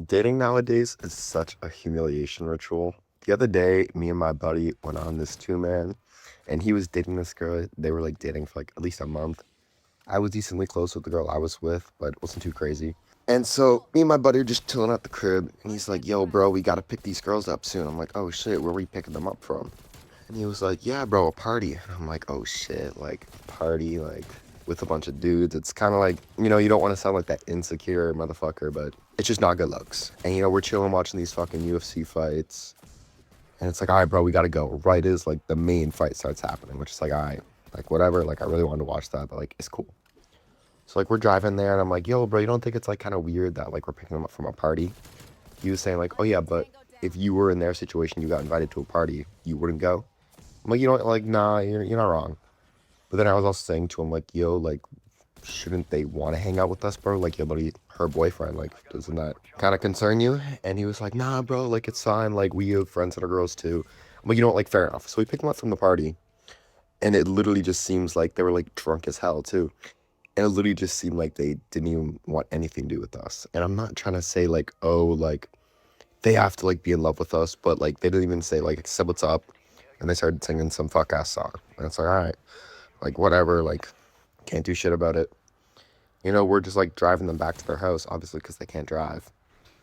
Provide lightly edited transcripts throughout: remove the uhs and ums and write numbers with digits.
Dating nowadays is such a humiliation ritual. The other day, me and my buddy went on this two-man, and he was dating this girl. They were like dating for like at least a month. I was decently close with the girl I was with, but it wasn't too crazy. And so me and my buddy are just chilling at the crib, and he's like, "Yo, bro, we gotta pick these girls up soon." I'm like, "Oh shit, where are we picking them up from?" And he was like, "Yeah, bro, a party." And I'm like, "Oh shit, like party, like with a bunch of dudes." It's kind of like, you don't want to sound like that insecure motherfucker, but it's just not good looks. And we're chilling watching these fucking UFC fights, and it's like, "All right, bro, we gotta go." Right as like the main fight starts happening, which is like, "All right, like whatever." Like I really wanted to watch that, but like it's cool. So like we're driving there, and I'm like, "Yo, bro, you don't think it's like kind of weird that like we're picking them up from a party?" He was saying like, "Oh yeah, but if you were in their situation, you got invited to a party, you wouldn't go." I'm like, like, nah, you're not wrong. But then I was also saying to him, like, yo, like, shouldn't they want to hang out with us, bro? Like, your buddy, her boyfriend, like, doesn't that kind of concern you? And he was like, nah, bro, like, it's fine. Like, we have friends that are girls too. I'm like, like, fair enough. So we picked them up from the party, and it literally just seems like they were, like, drunk as hell, too. And it literally just seemed like they didn't even want anything to do with us. And I'm not trying to say, like, oh, like, they have to, like, be in love with us, but, like, they didn't even say, like, said what's up. And they started singing some fuck ass song. And it's like, all right, like, whatever, like, can't do shit about it. We're just like driving them back to their house, obviously, because they can't drive.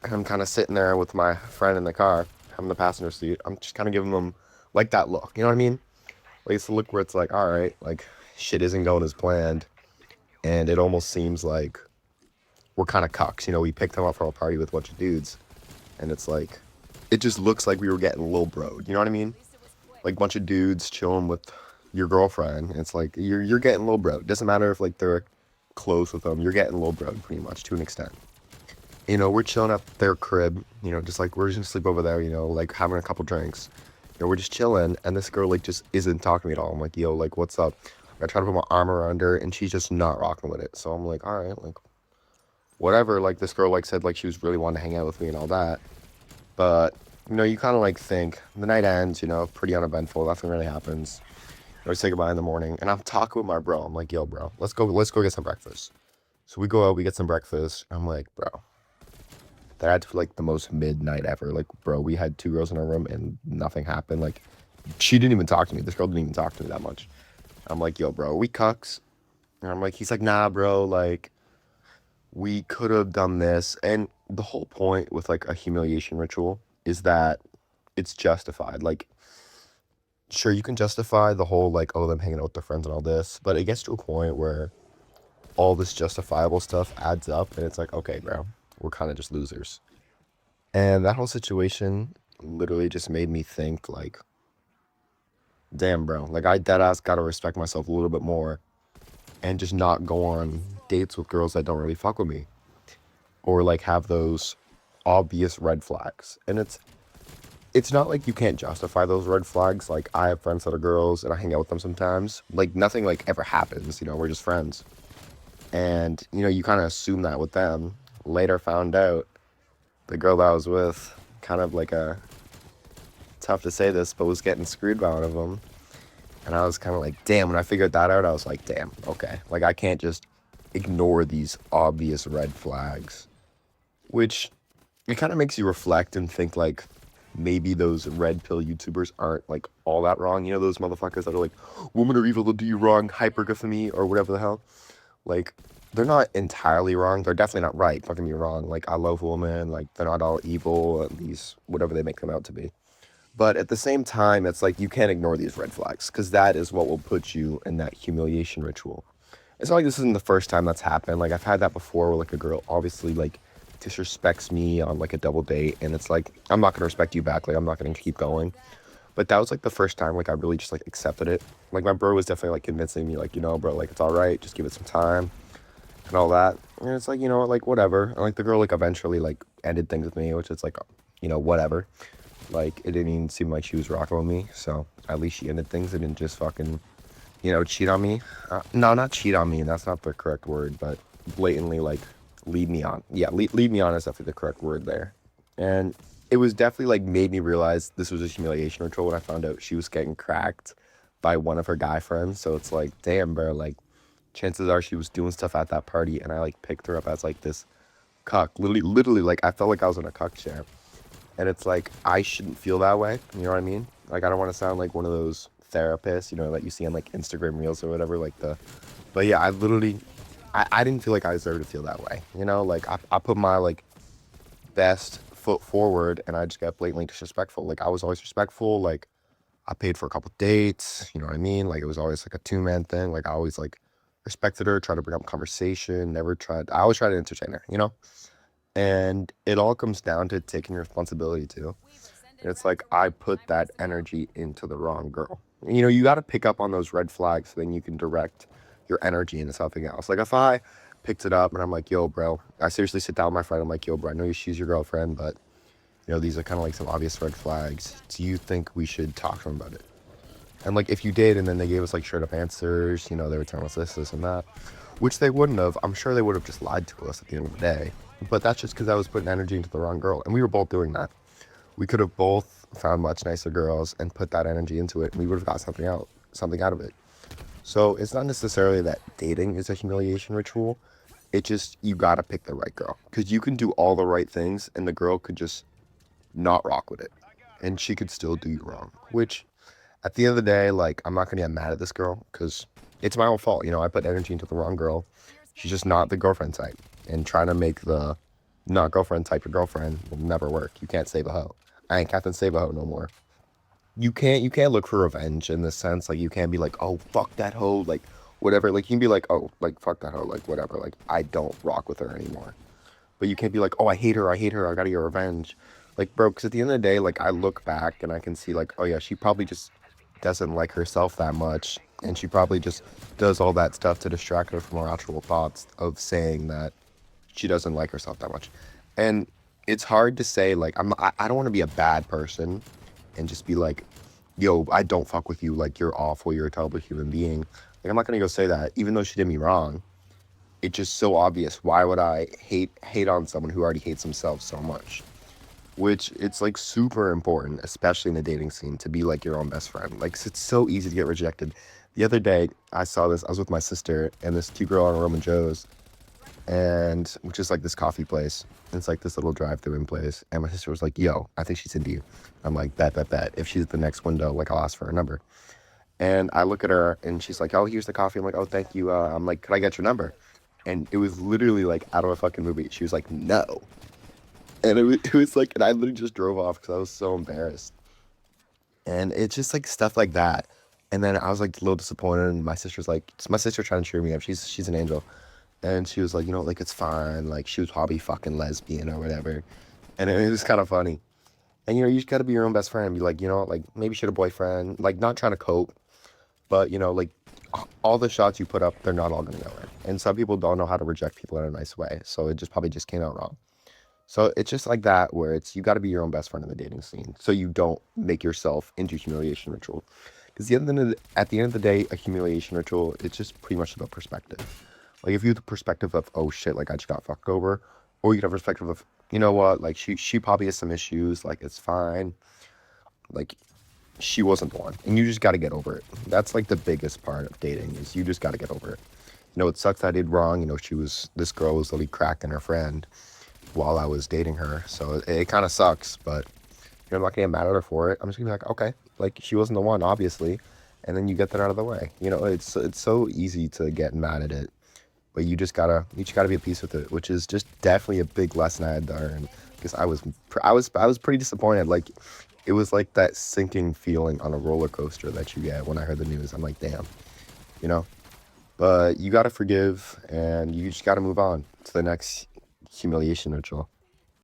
And I'm kind of sitting there with my friend in the car, having the passenger seat. I'm just kind of giving them like that look. You know what I mean? Like it's the look where it's like, all right, like shit isn't going as planned. And it almost seems like we're kind of cucks. We picked them up from a party with a bunch of dudes. And it's like, it just looks like we were getting low broed. You know what I mean? Like a bunch of dudes chilling with your girlfriend. It's like, you're getting low broed. Doesn't matter if like they're close with them. You're getting low broed pretty much to an extent. We're chilling at their crib, just like we're just gonna sleep over there, like having a couple drinks. We're just chilling, and this girl like just isn't talking to me at all. I'm like, yo, like, what's up? I try to put my arm around her, and she's just not rocking with it. So I'm like, all right, like, whatever. Like, this girl like said like she was really wanting to hang out with me and all that, but you kind of like think the night ends, pretty uneventful. Nothing really happens. We say goodbye in the morning, and I'm talking with my bro. I'm like, yo, bro, let's go get some breakfast. So we go out, we get some breakfast. I'm like, bro, that's like the most midnight ever. Like, bro, we had two girls in our room and nothing happened. Like, she didn't even talk to me. This girl didn't even talk to me that much. I'm like, yo, bro, we cucks. And I'm like, he's like, nah, bro, like, we could have done this. And the whole point with like a humiliation ritual is that it's justified. Like, sure, you can justify the whole, like, oh, them hanging out with their friends and all this, but it gets to a point where all this justifiable stuff adds up and it's like, okay, bro, we're kind of just losers. And that whole situation literally just made me think, like, damn, bro, like, I deadass gotta respect myself a little bit more and just not go on dates with girls that don't really fuck with me or, like, have those obvious red flags. And it's not like you can't justify those red flags. Like, I have friends that are girls and I hang out with them sometimes. Like, nothing, like, ever happens, we're just friends. And, you kind of assume that with them. Later found out the girl that I was with, kind of like a, tough to say this, but was getting screwed by one of them. And I was kind of like, damn, when I figured that out, I was like, damn, okay. Like, I can't just ignore these obvious red flags. Which, it kind of makes you reflect and think, like, maybe those red pill YouTubers aren't, like, all that wrong. Those motherfuckers that are like, women are evil, they'll do you wrong, hypergamy, or whatever the hell. Like, they're not entirely wrong. They're definitely not right. Don't get me wrong. Like, I love women. Like, they're not all evil. These, whatever they make them out to be. But at the same time, it's like you can't ignore these red flags because that is what will put you in that humiliation ritual. It's not like this isn't the first time that's happened. Like, I've had that before where, like, a girl obviously, like, disrespects me on, like, a double date. And it's like, I'm not going to respect you back. Like, I'm not going to keep going. But that was, like, the first time, like, I really just, like, accepted it. Like, my bro was definitely, like, convincing me, like, bro, like, it's all right. Just give it some time and all that. And it's like, like, whatever. And, like, the girl, like, eventually, like, ended things with me, which is, like, whatever. Like, it didn't even seem like she was rocking with me. So, at least she ended things and didn't just fucking, cheat on me. No, not cheat on me. That's not the correct word, but blatantly, like, lead me on. Yeah, lead me on is definitely the correct word there. And it was definitely, like, made me realize this was a humiliation ritual when I found out she was getting cracked by one of her guy friends. So it's like, damn, bro, like, chances are she was doing stuff at that party and I, like, picked her up as, like, this cuck. Literally, like I felt like I was in a cuck chair. And it's like I shouldn't feel that way. You know what I mean? Like I don't want to sound like one of those therapists, you know, that you see on like Instagram Reels or whatever. Like the, but yeah, I didn't feel like I deserved to feel that way. You know, like I put my like best foot forward, and I just got blatantly disrespectful. Like I was always respectful. Like I paid for a couple dates. You know what I mean? Like it was always like a two-man thing. Like I always like respected her, tried to bring up conversation. Never tried. I always tried to entertain her. You know. And it all comes down to taking responsibility too. And it's like I put that energy into the wrong girl. You know, you got to pick up on those red flags so then you can direct your energy into something else. Like if I picked it up and I'm like, yo, bro, I seriously sit down with my friend. I'm like, yo, bro, I know she's your girlfriend, but you know, these are kind of like some obvious red flags. Do you think we should talk to them about it? And like if you did, and then they gave us like straight up answers, you know, they were telling us this, and that, which they wouldn't have. I'm sure they would have just lied to us at the end of the day. But that's just because I was putting energy into the wrong girl, and we were both doing that. We could have both found much nicer girls and put that energy into it, and we would have got something out of it. So it's not necessarily that dating is a humiliation ritual. It just you gotta pick the right girl because you can do all the right things, and the girl could just not rock with it, and she could still do you wrong. Which at the end of the day, like I'm not gonna get mad at this girl because it's my own fault. You know, I put energy into the wrong girl. She's just not the girlfriend type, and trying to make the not girlfriend type your girlfriend will never work. You can't save a hoe. I ain't Captain Save a Hoe no more. You can't look for revenge in this sense. Like you can't be like, oh fuck that hoe, like whatever. Like you can be like, oh like fuck that hoe, like whatever. Like I don't rock with her anymore. But you can't be like, oh I hate her, I gotta get revenge. Like bro, because at the end of the day, like I look back and I can see like, oh yeah, she probably just doesn't like herself that much, and she probably just does all that stuff to distract her from her actual thoughts of saying that she doesn't like herself that much. And it's hard to say like I don't want to be a bad person and just be like, yo, I don't fuck with you, like you're awful, you're a terrible human being. Like I'm not gonna go say that, even though she did me wrong. It's just so obvious. Why would I hate on someone who already hates himself so much? Which it's like super important, especially in the dating scene, to be like your own best friend. Like it's so easy to get rejected. The other day I saw this, I was with my sister and this cute girl on Roman Joe's, and which is like this coffee place. It's like this little drive-through in place. And my sister was like, yo, I think she's into you. I'm like, bet. If she's at the next window, like I'll ask for her number. And I look at her and she's like, oh, here's the coffee. I'm like, oh, thank you. I'm like, could I get your number? And it was literally like out of a fucking movie. She was like, no. And it was like, and I literally just drove off because I was so embarrassed. And it's just like stuff like that. And then I was like a little disappointed. And my sister's like, it's my sister trying to cheer me up. She's an angel. And she was like, you know, like it's fine. Like she was probably fucking lesbian or whatever. And it was kind of funny. And you know, you just gotta be your own best friend and be like, you know, like maybe she had a boyfriend, like not trying to cope, but you know, like all the shots you put up, they're not all gonna go in. And some people don't know how to reject people in a nice way. So it just probably just came out wrong. So it's just like that where it's you gotta be your own best friend in the dating scene. So you don't make yourself into humiliation ritual. Because at the end of the day, a humiliation ritual, it's just pretty much about perspective. Like if you have the perspective of, oh shit, like I just got fucked over, or you have perspective of, you know what, like she probably has some issues, like it's fine. Like she wasn't the one. And you just gotta get over it. That's like the biggest part of dating is you just gotta get over it. You know, it sucks that I did wrong. You know, this girl was literally cracking her friend while I was dating her. So it kind of sucks, but you know, I'm not gonna get mad at her for it. I'm just gonna be like, okay, like she wasn't the one, obviously. And then you get that out of the way. You know, it's so easy to get mad at it, but you just gotta be at peace with it, which is just definitely a big lesson I had to learn because I was pretty disappointed. Like it was like that sinking feeling on a roller coaster that you get when I heard the news. I'm like, damn, you know. But you gotta forgive, and you just gotta move on to the next humiliation ritual.